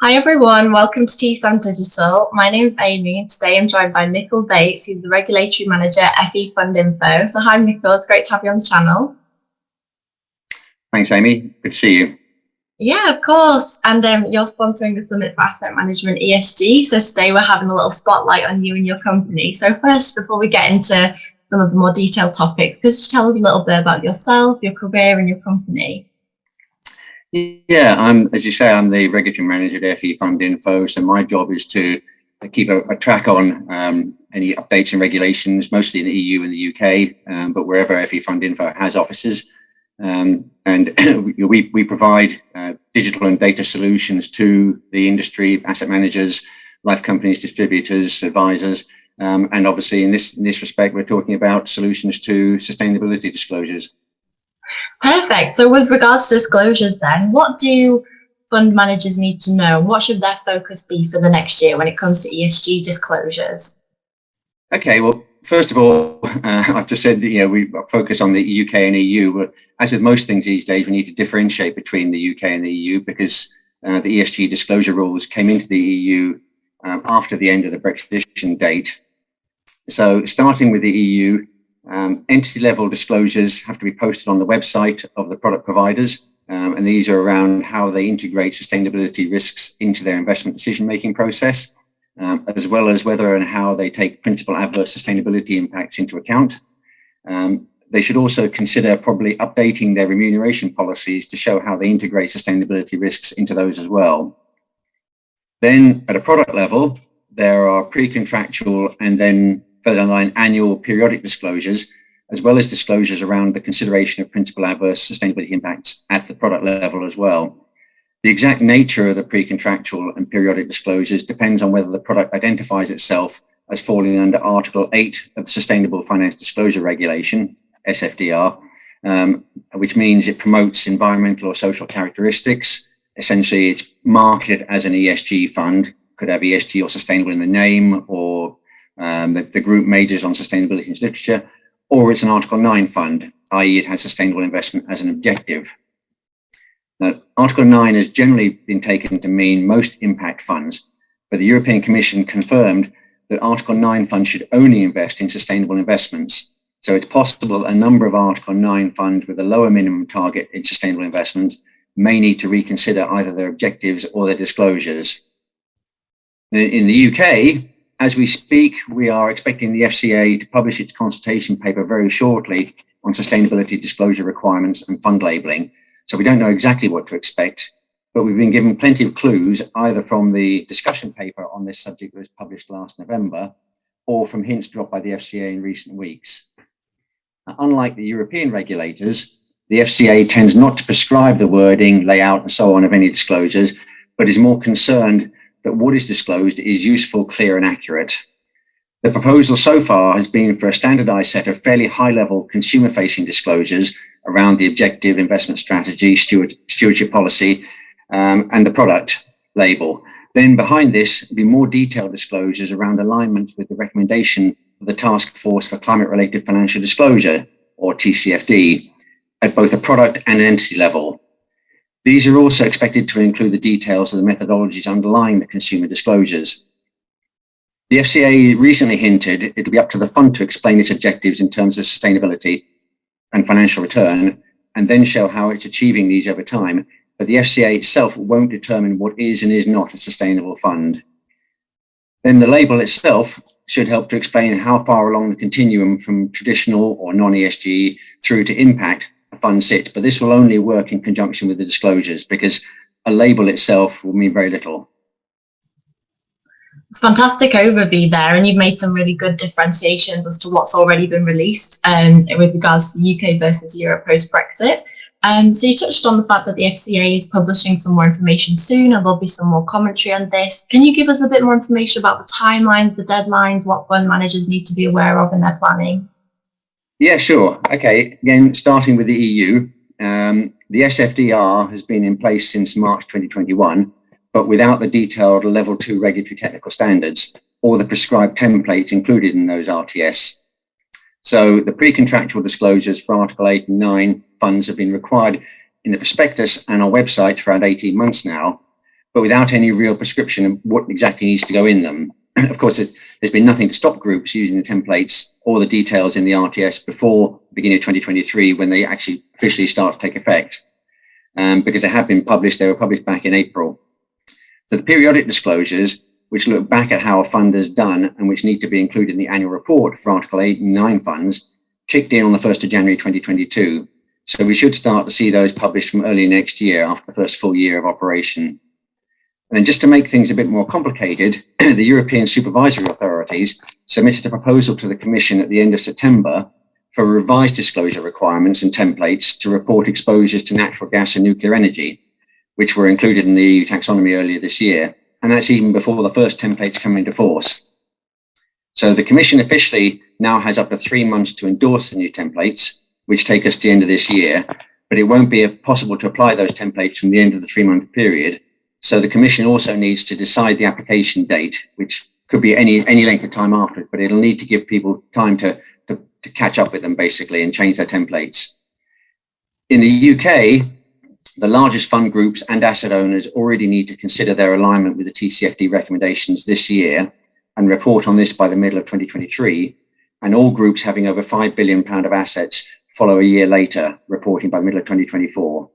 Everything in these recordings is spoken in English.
Hi everyone, welcome to TSAM Digital. My name is Amy and today I'm joined by Mikkel Bates, who's the Regulatory Manager at FundInfo. So hi Mikkel, it's great to have you on the channel. Thanks Amy, good to see you. Yeah, of course. And you're sponsoring the Summit for Asset Management ESG. So today we're having a little spotlight on you and your company. So first, before we get into some of the more detailed topics, could you tell us a little bit about yourself, your career and your company? Yeah, as you say, I'm the regulatory manager at FundInfo. So my job is to keep a track on any updates and regulations, mostly in the EU and the UK, but wherever FundInfo has offices. And we provide digital and data solutions to the industry, asset managers, life companies, distributors, advisors. And obviously in this respect, we're talking about solutions to sustainability disclosures. Perfect. So with regards to disclosures then, what do fund managers need to know? What should their focus be for the next year when it comes to ESG disclosures? Okay, well, first of all, I've just said that, we focus on the UK and EU, but as with most things these days, we need to differentiate between the UK and the EU because the ESG disclosure rules came into the EU after the end of the Brexit date. So starting with the EU, entity level disclosures have to be posted on the website of the product providers. And these are around how they integrate sustainability risks into their investment decision-making process, as well as whether and how they take principal adverse sustainability impacts into account. They should also consider probably updating their remuneration policies to show how they integrate sustainability risks into those as well. Then at a product level, there are pre-contractual and then further down the line annual periodic disclosures, as well as disclosures around the consideration of principal adverse sustainability impacts at the product level as well. The exact nature of the pre-contractual and periodic disclosures depends on whether the product identifies itself as falling under Article 8 of the Sustainable Finance Disclosure Regulation, SFDR, which means it promotes environmental or social characteristics. Essentially, it's marketed as an ESG fund, could have ESG or sustainable in the name, or the group majors on sustainability and literature, or it's an Article 9 fund, i.e. it has sustainable investment as an objective. Now, Article 9 has generally been taken to mean most impact funds, but the European Commission confirmed that Article 9 funds should only invest in sustainable investments. So it's possible a number of Article 9 funds with a lower minimum target in sustainable investments may need to reconsider either their objectives or their disclosures. In the UK, as we speak, we are expecting the FCA to publish its consultation paper very shortly on sustainability disclosure requirements and fund labelling. So we don't know exactly what to expect, but we've been given plenty of clues either from the discussion paper on this subject that was published last November or from hints dropped by the FCA in recent weeks. Now, unlike the European regulators, the FCA tends not to prescribe the wording, layout and so on of any disclosures, but is more concerned that what is disclosed is useful, clear and accurate. The proposal so far has been for a standardized set of fairly high-level consumer-facing disclosures around the objective, investment strategy, stewardship policy, and the product label. Then behind this, be more detailed disclosures around alignment with the recommendation of the Task Force for Climate-Related Financial Disclosure, or TCFD, at both a product and entity level. These are also expected to include the details of the methodologies underlying the consumer disclosures. The FCA recently hinted it'll be up to the fund to explain its objectives in terms of sustainability and financial return, and then show how it's achieving these over time. But the FCA itself won't determine what is and is not a sustainable fund. Then the label itself should help to explain how far along the continuum from traditional or non-ESG through to impact a fund sits, but this will only work in conjunction with the disclosures because a label itself will mean very little. It's a fantastic overview there, and you've made some really good differentiations as to what's already been released with regards to the UK versus Europe post-Brexit. So you touched on the fact that the FCA is publishing some more information soon, and there'll be some more commentary on this. Can you give us a bit more information about the timelines, the deadlines, what fund managers need to be aware of in their planning? Yeah, sure. Okay, again, starting with the EU, the SFDR has been in place since March 2021, but without the detailed level 2 regulatory technical standards or the prescribed templates included in those RTS. So the pre-contractual disclosures for Article 8 and 9 funds have been required in the prospectus and our website for around 18 months now, but without any real prescription of what exactly needs to go in them. Of course, there's been nothing to stop groups using the templates or the details in the RTS before the beginning of 2023, when they actually officially start to take effect, because they have been published. They were published back in April. So the periodic disclosures, which look back at how a fund has done and which need to be included in the annual report for Article 8 and 9 funds, kicked in on the 1st of January 2022. So we should start to see those published from early next year after the first full year of operation. And then just to make things a bit more complicated, the European supervisory authorities submitted a proposal to the Commission at the end of September for revised disclosure requirements and templates to report exposures to natural gas and nuclear energy, which were included in the EU taxonomy earlier this year. And that's even before the first templates come into force. So the Commission officially now has up to 3 months to endorse the new templates, which take us to the end of this year, but it won't be possible to apply those templates from the end of the 3-month period. So the Commission also needs to decide the application date, which could be any length of time after it, but it'll need to give people time to catch up with them basically and change their templates. In the UK, the largest fund groups and asset owners already need to consider their alignment with the TCFD recommendations this year and report on this by the middle of 2023. And all groups having over £5 billion of assets follow a year later, reporting by the middle of 2024.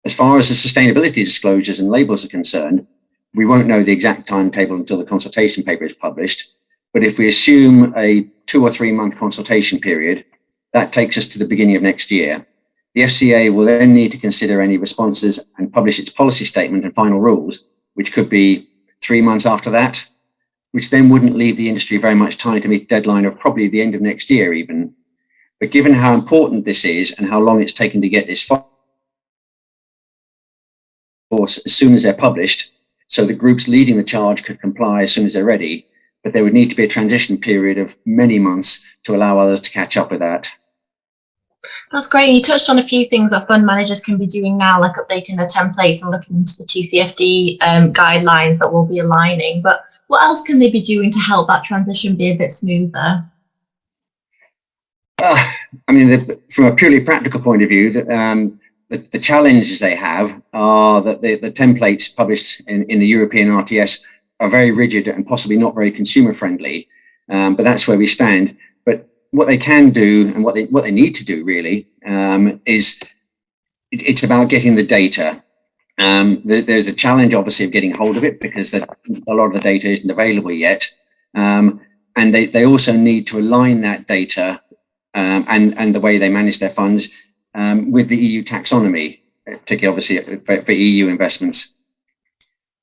As far as the sustainability disclosures and labels are concerned, we won't know the exact timetable until the consultation paper is published. But if we assume a 2 or 3 month consultation period, that takes us to the beginning of next year. The FCA will then need to consider any responses and publish its policy statement and final rules, which could be 3 months after that, which then wouldn't leave the industry very much time to meet the deadline of probably the end of next year even. But given how important this is and how long it's taken to get this far, as soon as they're published, so the groups leading the charge could comply as soon as they're ready, but there would need to be a transition period of many months to allow others to catch up with that. That's great. You touched on a few things that fund managers can be doing now, like updating their templates and looking into the TCFD guidelines that will be aligning. But what else can they be doing to help that transition be a bit smoother? I mean, from a purely practical point of view, the challenges they have are that the templates published in the European RTS are very rigid and possibly not very consumer friendly. But that's where we stand. But what they can do and what they need to do really is it's about getting the data. There's a challenge obviously of getting hold of it because a lot of the data isn't available yet. And they also need to align that data and the way they manage their funds with the EU taxonomy, particularly obviously for EU investments.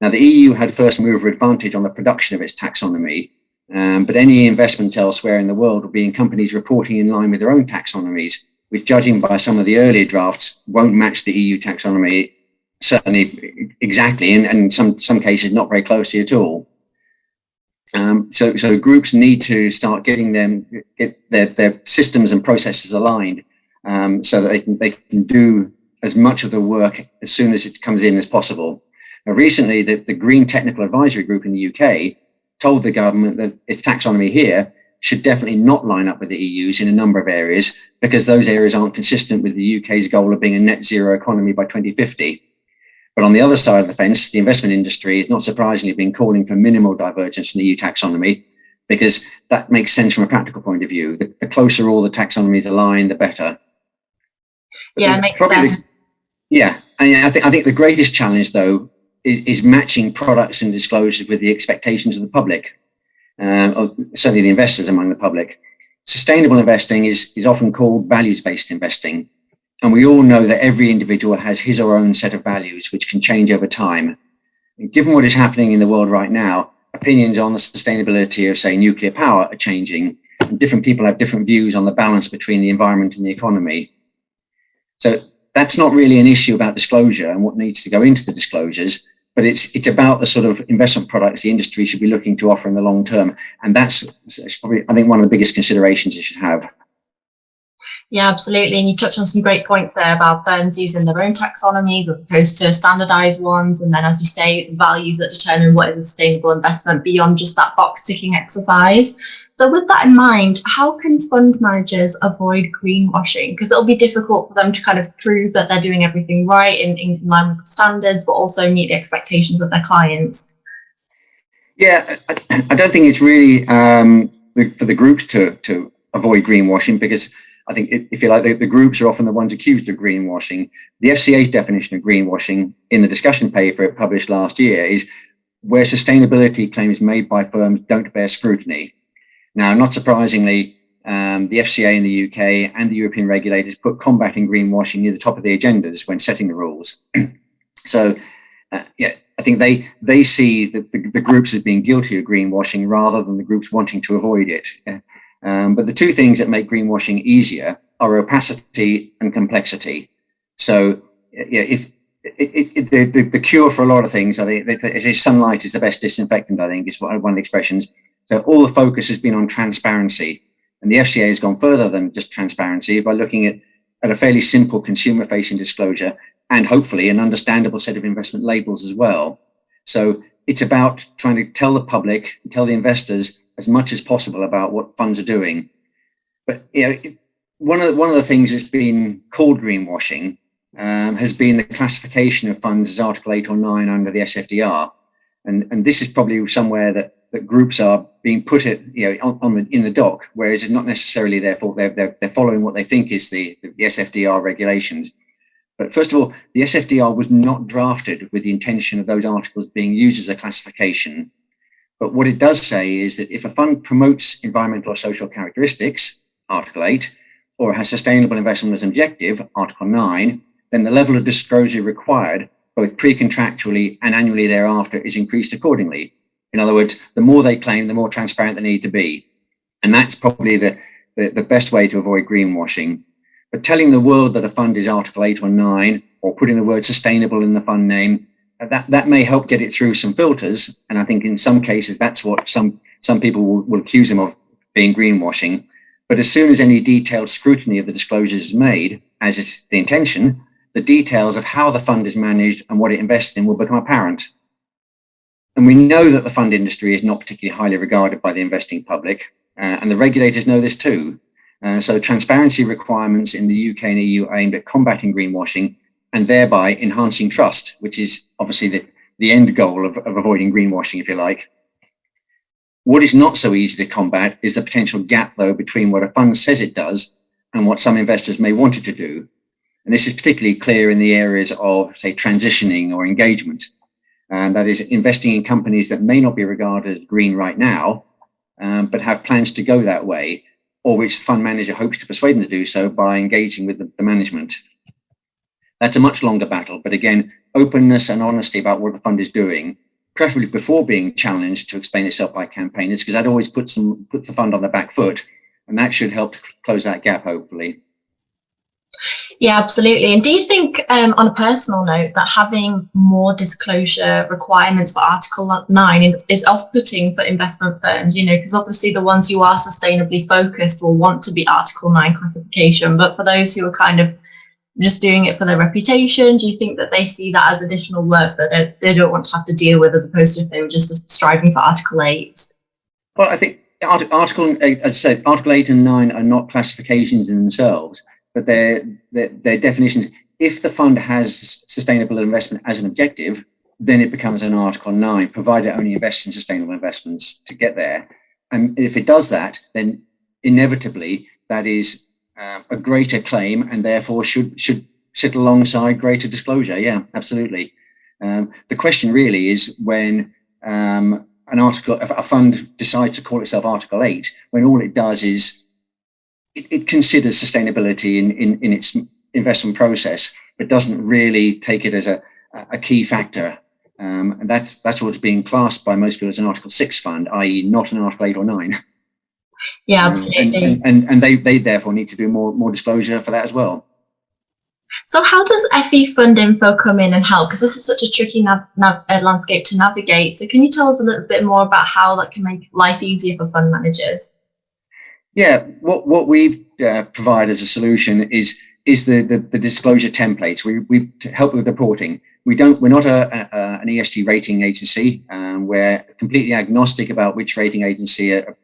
Now, the EU had first mover advantage on the production of its taxonomy, but any investments elsewhere in the world will be in companies reporting in line with their own taxonomies, which, judging by some of the earlier drafts, won't match the EU taxonomy certainly exactly, and in some cases not very closely at all. So groups need to start getting their systems and processes aligned, so that they can do as much of the work as soon as it comes in as possible. Now, recently, the Green Technical Advisory Group in the UK told the government that its taxonomy here should definitely not line up with the EU's in a number of areas because those areas aren't consistent with the UK's goal of being a net zero economy by 2050. But on the other side of the fence, the investment industry has not surprisingly been calling for minimal divergence from the EU taxonomy because that makes sense from a practical point of view. The closer all the taxonomies align, the better. Yeah, it makes sense. I think the greatest challenge, though, is matching products and disclosures with the expectations of the public, or certainly the investors among the public. Sustainable investing is often called values-based investing. And we all know that every individual has his or her own set of values, which can change over time. And given what is happening in the world right now, opinions on the sustainability of, say, nuclear power are changing, and different people have different views on the balance between the environment and the economy. So that's not really an issue about disclosure and what needs to go into the disclosures, but it's about the sort of investment products the industry should be looking to offer in the long term. And that's probably, I think, one of the biggest considerations it should have. Yeah, absolutely. And you've touched on some great points there about firms using their own taxonomies as opposed to standardized ones. And then, as you say, values that determine what is a sustainable investment beyond just that box ticking exercise. So with that in mind, how can fund managers avoid greenwashing? Because it'll be difficult for them to kind of prove that they're doing everything right in line with the standards, but also meet the expectations of their clients. Yeah, I don't think it's really for the groups to avoid greenwashing, because I think if you like, the groups are often the ones accused of greenwashing. The FCA's definition of greenwashing in the discussion paper it published last year is where sustainability claims made by firms don't bear scrutiny. Now, not surprisingly, the FCA in the UK and the European regulators put combating greenwashing near the top of the agendas when setting the rules. So, yeah, I think they see the groups as being guilty of greenwashing rather than the groups wanting to avoid it. But the two things that make greenwashing easier are opacity and complexity. So, yeah, if the cure for a lot of things, I think, is sunlight is the best disinfectant, I think, is one of the expressions. So all the focus has been on transparency, and the FCA has gone further than just transparency by looking at a fairly simple consumer-facing disclosure and hopefully an understandable set of investment labels as well. So it's about trying to tell the public, tell the investors as much as possible about what funds are doing. But one of the things that's been called greenwashing has been the classification of funds as Article 8 or 9 under the SFDR, and this is probably somewhere that groups are being put at, in the dock, whereas it's not necessarily their fault. They're following what they think is the SFDR regulations. But first of all, the SFDR was not drafted with the intention of those articles being used as a classification. But what it does say is that if a fund promotes environmental or social characteristics, Article 8, or has sustainable investment as an objective, Article 9, then the level of disclosure required, both pre-contractually and annually thereafter, is increased accordingly. In other words, the more they claim, the more transparent they need to be. And that's probably the best way to avoid greenwashing. But telling the world that a fund is Article 8 or 9, or putting the word sustainable in the fund name, that may help get it through some filters. And I think in some cases, that's what some people will accuse them of being greenwashing. But as soon as any detailed scrutiny of the disclosures is made, as is the intention, the details of how the fund is managed and what it invests in will become apparent. And we know that the fund industry is not particularly highly regarded by the investing public, and the regulators know this too. So transparency requirements in the UK and EU are aimed at combating greenwashing and thereby enhancing trust, which is obviously the end goal of avoiding greenwashing, if you like. What is not so easy to combat is the potential gap, though, between what a fund says it does and what some investors may want it to do. And this is particularly clear in the areas of, say, transitioning or engagement. And that is investing in companies that may not be regarded as green right now, but have plans to go that way, or which the fund manager hopes to persuade them to do so by engaging with the management. That's a much longer battle, but again, openness and honesty about what the fund is doing, preferably before being challenged to explain itself by campaigners, because that always puts the fund on the back foot, and that should help to close that gap, hopefully. Yeah, absolutely. And do you think, on a personal note, that having more disclosure requirements for Article 9 is off-putting for investment firms? Because obviously the ones who are sustainably focused will want to be Article 9 classification, but for those who are kind of just doing it for their reputation, do you think that they see that as additional work that they don't want to have to deal with, as opposed to if they were just striving for Article 8? Well, I think Article 8, as I said, Article 8 and 9 are not classifications in themselves, but they're definitions. If the fund has sustainable investment as an objective, then it becomes an Article 9, provided it only invests in sustainable investments to get there. And if it does that, then inevitably that is a greater claim, and therefore should sit alongside greater disclosure. Yeah, absolutely. The question really is when a fund decides to call itself Article 8, when all it does is it considers sustainability in its investment process, but doesn't really take it as a key factor. And that's what's being classed by most people as an Article 6 fund, i.e. not an Article 8 or 9. Yeah, absolutely. And they therefore need to do more disclosure for that as well. So how does FE FundInfo come in and help? Because this is such a tricky landscape to navigate. So can you tell us a little bit more about how that can make life easier for fund managers? Yeah, what we provide as a solution is the disclosure templates. We help with reporting. we're not an ESG rating agency. We're completely agnostic about which rating agency a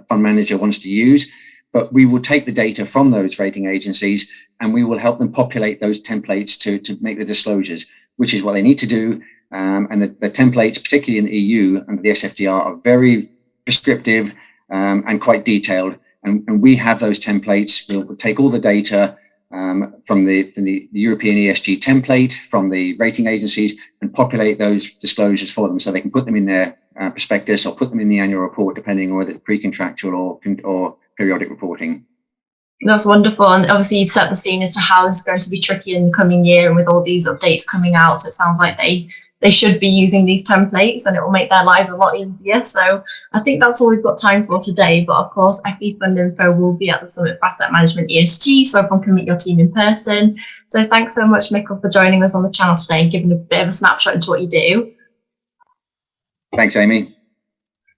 fund manager wants to use, but we will take the data from those rating agencies and we will help them populate those templates to make the disclosures, which is what they need to do. And the templates, particularly in the EU and the SFDR, are very prescriptive and quite detailed. And we have those templates. We'll take all the data from the European ESG template, from the rating agencies, and populate those disclosures for them so they can put them in their prospectus or put them in the annual report, depending on whether it's pre-contractual or periodic reporting. That's wonderful. And obviously you've set the scene as to how this is going to be tricky in the coming year and with all these updates coming out. So it sounds like they should be using these templates and it will make their lives a lot easier. So I think that's all we've got time for today. But of course, FE FundInfo will be at the Summit for Asset Management ESG, so everyone can meet your team in person. So thanks so much, Mikkel, for joining us on the channel today and giving a bit of a snapshot into what you do. Thanks, Amy.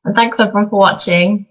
And thanks everyone for watching.